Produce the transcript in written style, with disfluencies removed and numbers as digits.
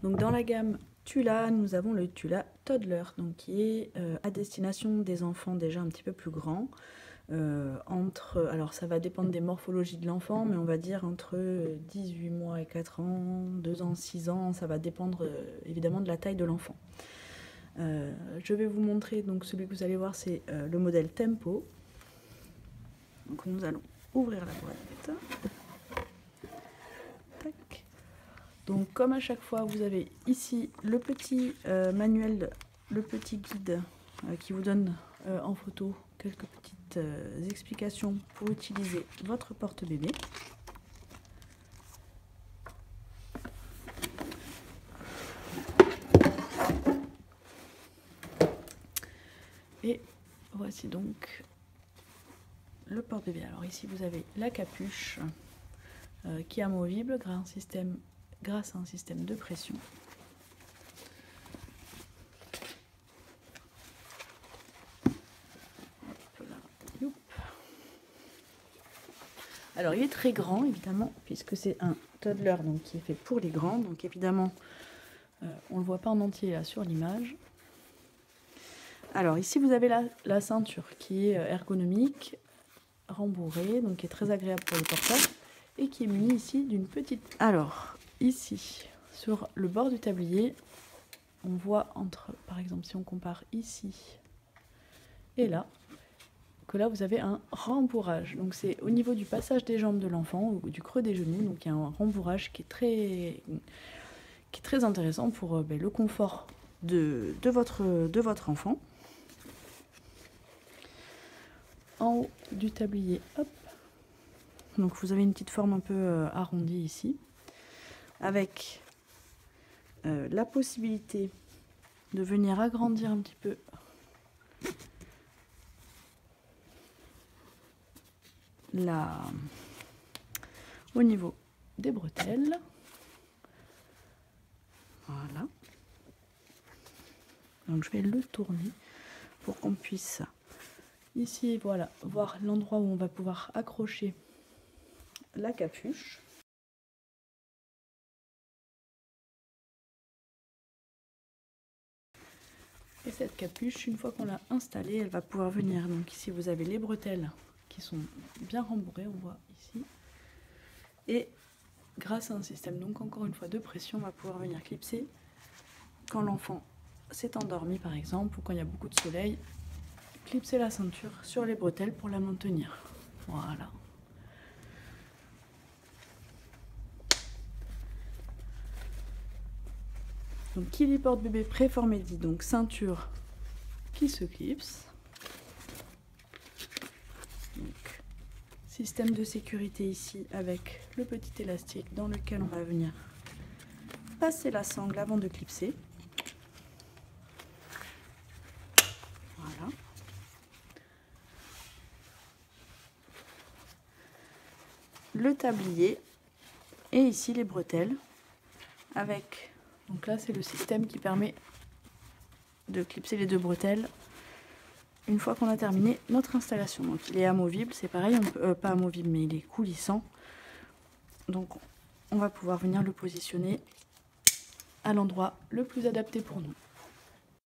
Donc dans la gamme Tula, nous avons le Tula Toddler, donc qui est à destination des enfants déjà un petit peu plus grands. Alors ça va dépendre des morphologies de l'enfant, mais on va dire entre 18 mois et 4 ans, 2 ans, 6 ans, ça va dépendre évidemment de la taille de l'enfant. Je vais vous montrer, donc celui que vous allez voir, c'est le modèle Tempo. Donc nous allons ouvrir la boîte. Tac. Donc comme à chaque fois, vous avez ici le petit manuel, le petit guide qui vous donne en photo quelques petites explications pour utiliser votre porte-bébé. Et voici donc le porte-bébé. Alors ici vous avez la capuche qui est amovible grâce à un système de pression. Alors il est très grand évidemment puisque c'est un toddler donc qui est fait pour les grands, donc évidemment on ne le voit pas en entier là sur l'image. Alors ici vous avez la ceinture qui est ergonomique, rembourrée, donc qui est très agréable pour le portage et qui est munie ici d'une petite... Alors ici sur le bord du tablier on voit par exemple si on compare ici et là, que là vous avez un rembourrage. Donc c'est au niveau du passage des jambes de l'enfant ou du creux des genoux, donc il y a un rembourrage qui est très intéressant pour le confort de votre enfant. En haut du tablier, hop, donc vous avez une petite forme un peu arrondie ici, avec la possibilité de venir agrandir un petit peu au niveau des bretelles. Voilà. Donc je vais le tourner pour qu'on puisse ici, voilà, voir l'endroit où on va pouvoir accrocher la capuche. Et cette capuche, une fois qu'on l'a installée, elle va pouvoir venir. Donc ici vous avez les bretelles qui sont bien rembourrées, on voit ici. Et grâce à un système, donc encore une fois, de pression, on va pouvoir venir clipser quand l'enfant s'est endormi par exemple, ou quand il y a beaucoup de soleil, clipser la ceinture sur les bretelles pour la maintenir. Voilà. Donc qui dit porte-bébé préformé dit donc ceinture qui se clipse. Donc, système de sécurité ici avec le petit élastique dans lequel on va venir passer la sangle avant de clipser. Voilà. Le tablier et ici les bretelles avec, donc là c'est le système qui permet de clipser les deux bretelles une fois qu'on a terminé notre installation. Donc il est amovible, c'est pareil, on peut, pas amovible mais il est coulissant, donc on va pouvoir venir le positionner à l'endroit le plus adapté pour nous.